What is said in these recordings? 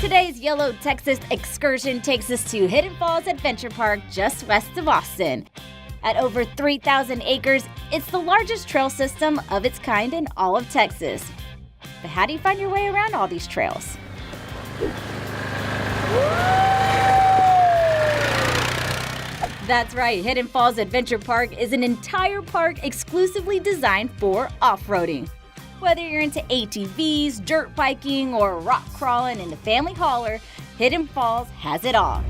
Today's Yolo Texas excursion takes us to Hidden Falls Adventure Park just west of Austin. At over 3,000 acres, it's the largest trail system of its kind in all of Texas. But how do you find your way around all these trails? That's right, Hidden Falls Adventure Park is an entire park exclusively designed for off-roading. Whether you're into ATVs, dirt biking, or rock crawling in the family hauler, Hidden Falls has it all.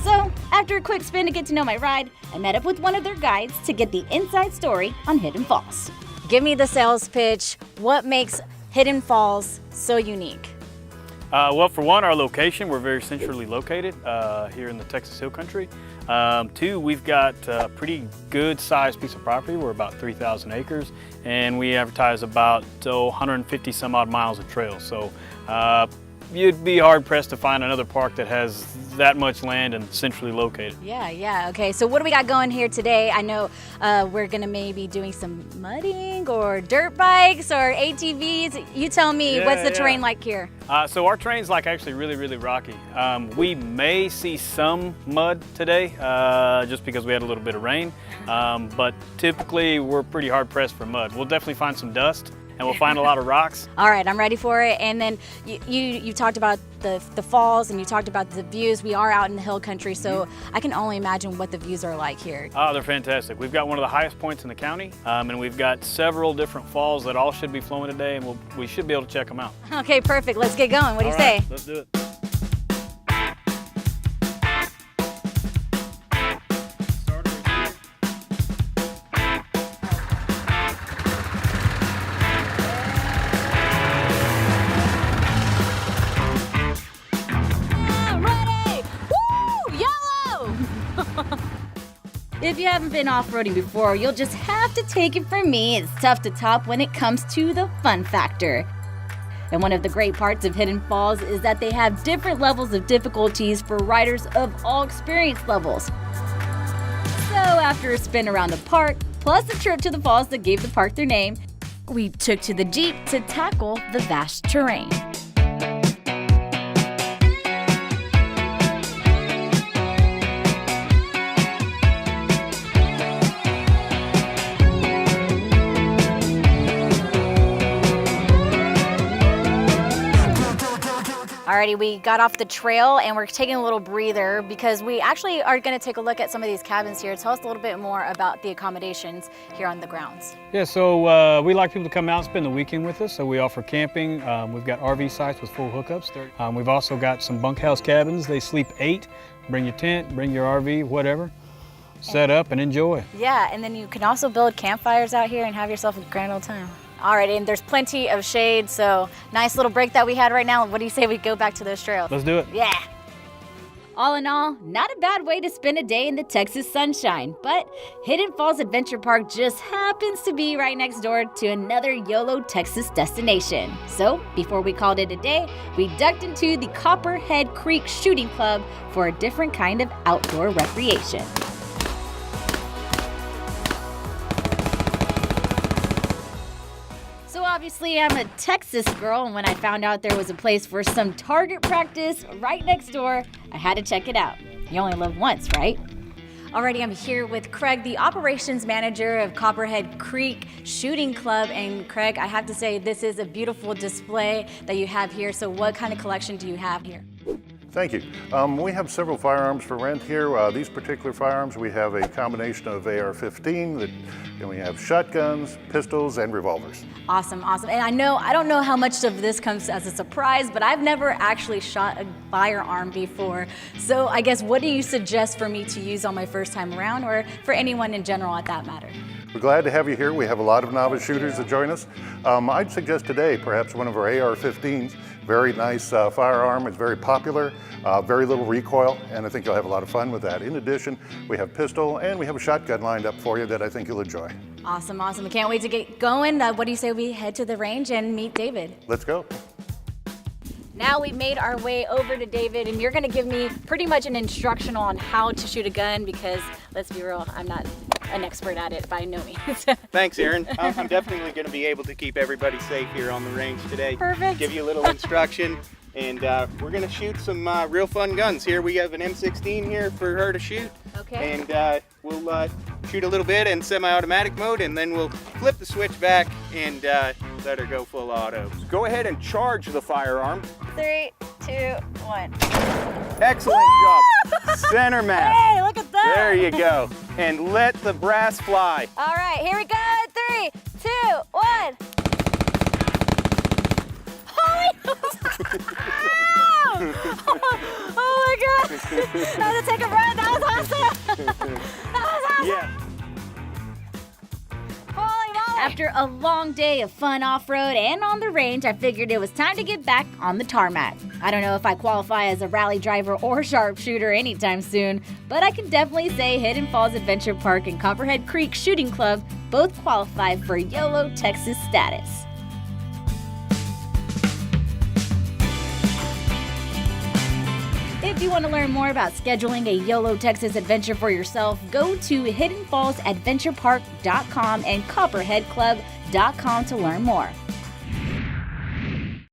So, after a quick spin to get to know my ride, I met up with one of their guides to get the inside story on Hidden Falls. Give me the sales pitch. What makes Hidden Falls so unique? Well, for one, our location, we're very centrally located here in the Texas Hill Country. Two, we've got a pretty good sized piece of property. We're about 3,000 acres, and we advertise about 150 some odd miles of trails. So you'd be hard pressed to find another park that has that much land and centrally located. Yeah. Okay, so what do we got going here today? I know we're gonna maybe doing some mudding or dirt bikes or ATVs. You tell me, what's the terrain like here? So our terrain's like actually really rocky. We may see some mud today just because we had a little bit of rain, but typically we're pretty hard pressed for mud. We'll definitely find some dust, and we'll find a lot of rocks. All right, I'm ready for it. And then you talked about the falls, and you talked about the views. We are out in the hill country, so I can only imagine what the views are like here. Oh, they're fantastic. We've got one of the highest points in the county, and we've got several different falls that all should be flowing today, and we should be able to check them out. Okay, perfect. Let's get going. What do you say? Let's do it. If you haven't been off-roading before, you'll just have to take it from me. It's tough to top when it comes to the fun factor. And one of the great parts of Hidden Falls is that they have different levels of difficulties for riders of all experience levels. So after a spin around the park, plus a trip to the falls that gave the park their name, we took to the Jeep to tackle the vast terrain. Alrighty, we got off the trail and we're taking a little breather because we actually are going to take a look at some of these cabins here. Tell us a little bit more about the accommodations here on the grounds. Yeah, so we like people to come out and spend the weekend with us. So we offer camping. We've got RV sites with full hookups. We've also got some bunkhouse cabins. They sleep 8. Bring your tent, bring your RV, whatever. Set up and enjoy. Yeah, and then you can also build campfires out here and have yourself a grand old time. All right, and there's plenty of shade, so nice little break that we had right now. What do you say we go back to those trails? Let's do it. Yeah. All in all, not a bad way to spend a day in the Texas sunshine, but Hidden Falls Adventure Park just happens to be right next door to another Yolo Texas destination. So before we called it a day, we ducked into the Copperhead Creek Shooting Club for a different kind of outdoor recreation. Obviously, I'm a Texas girl, and when I found out there was a place for some target practice right next door, I had to check it out. You only live once, right? Alrighty, I'm here with Craig, the operations manager of Copperhead Creek Shooting Club. And Craig, I have to say, this is a beautiful display that you have here. So what kind of collection do you have here? Thank you. We have several firearms for rent here. These particular firearms, we have a combination of AR-15, and we have shotguns, pistols, and revolvers. Awesome. And I don't know how much of this comes as a surprise, but I've never actually shot a firearm before. So I guess what do you suggest for me to use on my first time around, or for anyone in general at that matter? We're glad to have you here. We have a lot of novice shooters that join us. I'd suggest today perhaps one of our AR-15s. Very nice firearm. It's very popular, very little recoil, and I think you'll have a lot of fun with that. In addition, we have pistol and we have a shotgun lined up for you that I think you'll enjoy. Awesome. I can't wait to get going. What do you say we head to the range and meet David? Let's go. Now we made our way over to David, and you're gonna give me pretty much an instructional on how to shoot a gun because, let's be real, I'm not an expert at it by no means. Thanks, Aerin. I'm definitely going to be able to keep everybody safe here on the range today. Perfect. Give you a little instruction, and we're going to shoot some real fun guns here. We have an M16 here for her to shoot. Okay. And we'll shoot a little bit in semi-automatic mode, and then we'll flip the switch back and let her go full auto. So go ahead and charge the firearm. 3, 2, 1. Excellent job. Center mass. Hey, look at that. There you go. And let the brass fly. All right, here we go. 3, 2, 1. Oh my God! I had to take a run. That was awesome. That was awesome. Yeah. Holy moly! After a long day of fun off-road and on the range, I figured it was time to get back on the tarmac. I don't know if I qualify as a rally driver or sharpshooter anytime soon, but I can definitely say Hidden Falls Adventure Park and Copperhead Creek Shooting Club both qualify for Yolo Texas status. If you want to learn more about scheduling a YOLO Texas adventure for yourself, go to hiddenfallsadventurepark.com and copperheadclub.com to learn more.